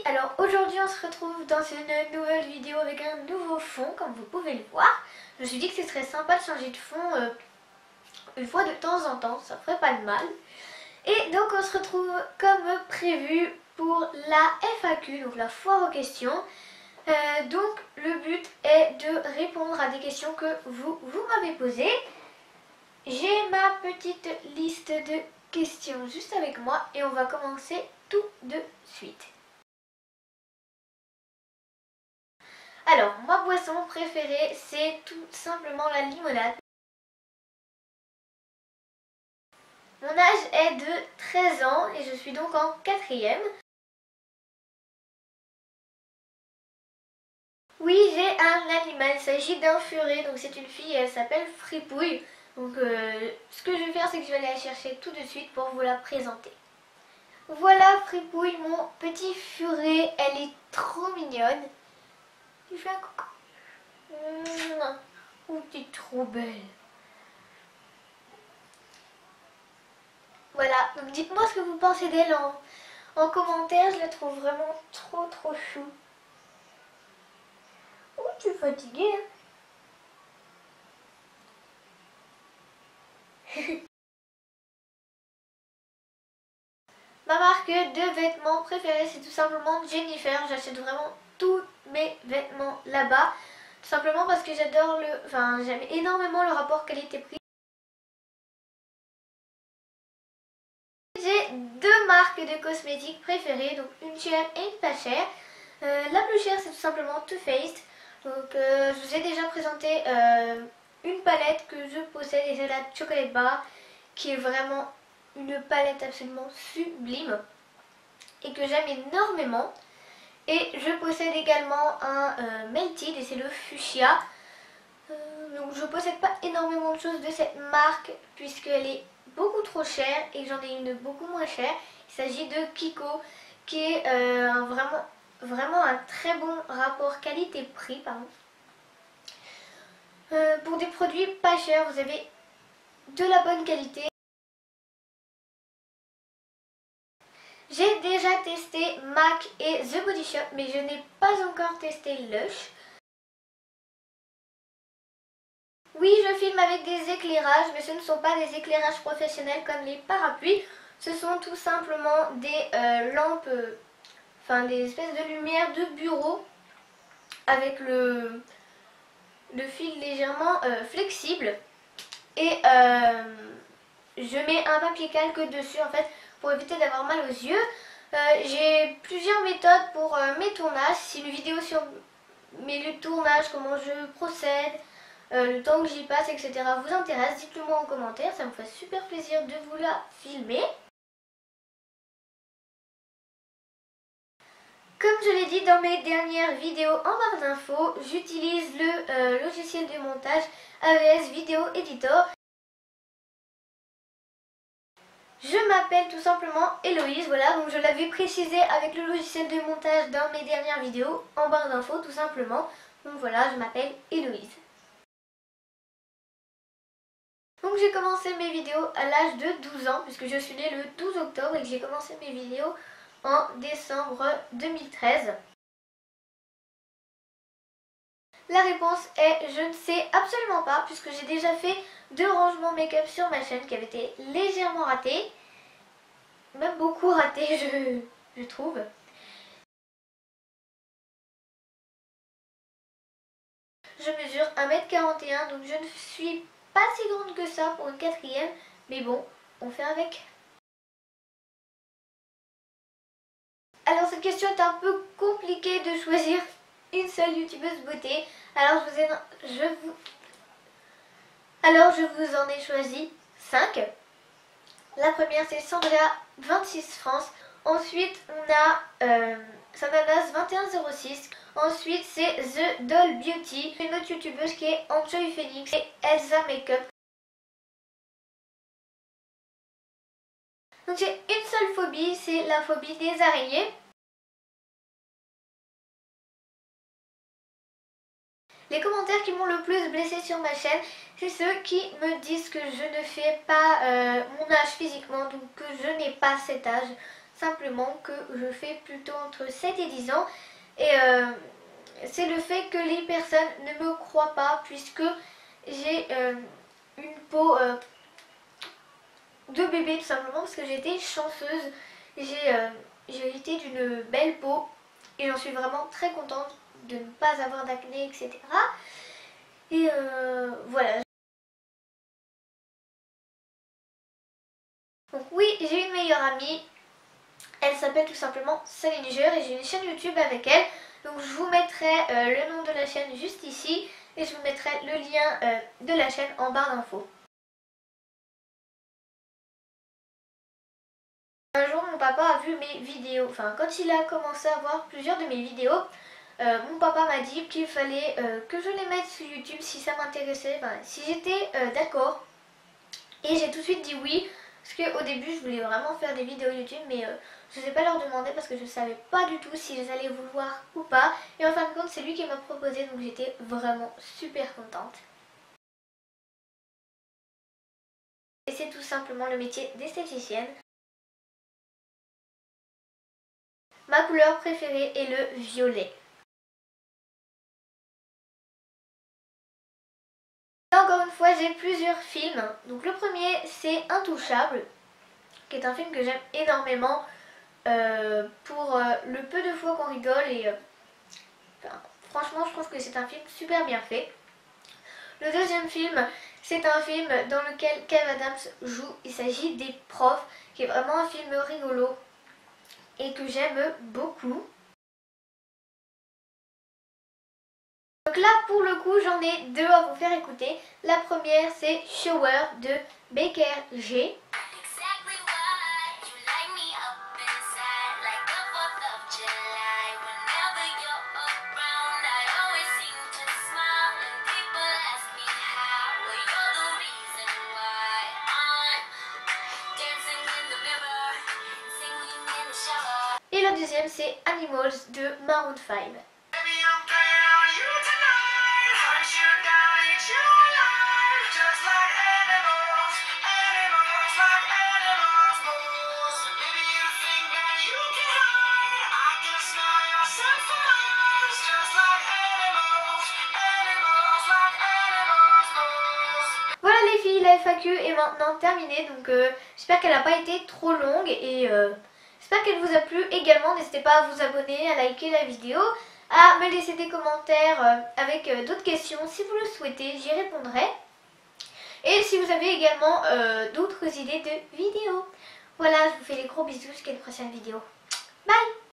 Alors aujourd'hui on se retrouve dans une nouvelle vidéo avec un nouveau fond comme vous pouvez le voir. Je me suis dit que ce serait sympa de changer de fond une fois de temps en temps, ça ferait pas de mal. Et donc on se retrouve comme prévu pour la FAQ, donc la foire aux questions. Donc le but est de répondre à des questions que vous m'avez posées. J'ai ma petite liste de questions juste avec moi et on va commencer tout de suite. Alors, ma boisson préférée, c'est tout simplement la limonade. Mon âge est de 13 ans et je suis donc en 4e. Oui, j'ai un animal, il s'agit d'un furet, donc c'est une fille et elle s'appelle Fripouille. Donc ce que je vais faire, c'est que je vais aller la chercher tout de suite pour vous la présenter. Voilà Fripouille, mon petit furet, elle est trop mignonne. Tu fais un coucou. Oh, t'es trop belle. Voilà, donc dites-moi ce que vous pensez d'elle en commentaire, je la trouve vraiment trop chou. Oh, tu es fatiguée, hein. Ma marque de vêtements préférée, c'est tout simplement Jennifer. J'achète vraiment tous mes vêtements là-bas. Tout simplement parce que j'adore j'aime énormément le rapport qualité-prix. J'ai deux marques de cosmétiques préférées, donc une chère et une pas chère. La plus chère, c'est tout simplement Too Faced. Donc je vous ai déjà présenté une palette que je possède et c'est la Chocolate Bar qui est vraiment une palette absolument sublime et que j'aime énormément. Et je possède également un Melted et c'est le Fuchsia. Donc je possède pas énormément de choses de cette marque puisqu'elle est beaucoup trop chère et j'en ai une beaucoup moins chère. Il s'agit de Kiko qui est vraiment un très bon rapport qualité-prix. Pour des produits pas chers, vous avez de la bonne qualité. J'ai déjà testé MAC et The Body Shop, mais je n'ai pas encore testé Lush. Oui, je filme avec des éclairages, mais ce ne sont pas des éclairages professionnels comme les parapluies. Ce sont tout simplement des lampes, des espèces de lumière de bureau avec le fil légèrement flexible. Et je mets un papier calque dessus en fait pour éviter d'avoir mal aux yeux. J'ai plusieurs méthodes pour mes tournages. Si une vidéo sur mes tournages, comment je procède, le temps que j'y passe, etc. vous intéresse, dites-le moi en commentaire, ça me fait super plaisir de vous la filmer. Comme je l'ai dit dans mes dernières vidéos en barre d'infos, j'utilise le logiciel de montage AVS Video Editor. Je m'appelle tout simplement Héloïse, voilà, donc je l'avais précisé avec le logiciel de montage dans mes dernières vidéos en barre d'infos tout simplement. Donc voilà, je m'appelle Héloïse. Donc j'ai commencé mes vidéos à l'âge de 12 ans puisque je suis née le 12 octobre et que j'ai commencé mes vidéos en décembre 2013. La réponse est je ne sais absolument pas puisque j'ai déjà fait 2 rangements make-up sur ma chaîne qui avaient été légèrement ratés. Même beaucoup ratés je trouve. Je mesure 1m41 donc je ne suis pas si grande que ça pour une 4e. Mais bon, on fait avec. Alors cette question est un peu compliquée de choisir une seule youtubeuse beauté. Alors je vous en ai choisi 5. La première c'est Sandra26 France. Ensuite on a Sananas2106. Ensuite c'est The Doll Beauty. Une autre youtubeuse qui est Enjoy Phoenix et Elsa Makeup. Donc j'ai une seule phobie, c'est la phobie des araignées. Les commentaires qui m'ont le plus blessée sur ma chaîne, c'est ceux qui me disent que je ne fais pas mon âge physiquement, donc que je n'ai pas cet âge. simplement que je fais plutôt entre 7 et 10 ans. Et c'est le fait que les personnes ne me croient pas puisque j'ai une peau de bébé tout simplement parce que j'ai été chanceuse. J'ai hérité d'une belle peau et j'en suis vraiment très contente de ne pas avoir d'acné, etc. Et voilà. Donc oui, j'ai une meilleure amie. Elle s'appelle tout simplement Salinger et j'ai une chaîne YouTube avec elle. Donc je vous mettrai le nom de la chaîne juste ici et je vous mettrai le lien de la chaîne en barre d'infos. Un jour mon papa a vu mes vidéos, enfin quand il a commencé à voir plusieurs de mes vidéos, mon papa m'a dit qu'il fallait que je les mette sur YouTube si ça m'intéressait, enfin, si j'étais d'accord. Et j'ai tout de suite dit oui, parce qu'au début je voulais vraiment faire des vidéos YouTube, mais je n'osais pas leur demander parce que je ne savais pas du tout s'ils allaient vouloir ou pas. Et en fin de compte c'est lui qui m'a proposé, donc j'étais vraiment super contente. Et c'est tout simplement le métier d'esthéticienne. Ma couleur préférée est le violet. Encore une fois, j'ai plusieurs films. Donc le premier, c'est Intouchable, qui est un film que j'aime énormément pour le peu de fois qu'on rigole et enfin, franchement, je trouve que c'est un film super bien fait. Le deuxième film, c'est un film dans lequel Kev Adams joue. Il s'agit des Profs, qui est vraiment un film rigolo et que j'aime beaucoup. Donc là, pour le coup, j'en ai deux à vous faire écouter. La première, c'est Shower de Becker G. Et la deuxième, c'est Animals de Maroon 5. Voilà les filles, la FAQ est maintenant terminée, donc j'espère qu'elle n'a pas été trop longue et j'espère qu'elle vous a plu également. N'hésitez pas à vous abonner, à liker la vidéo, à me laisser des commentaires avec d'autres questions si vous le souhaitez, j'y répondrai. Et si vous avez également d'autres idées de vidéos. Voilà, je vous fais des gros bisous jusqu'à une prochaine vidéo. Bye!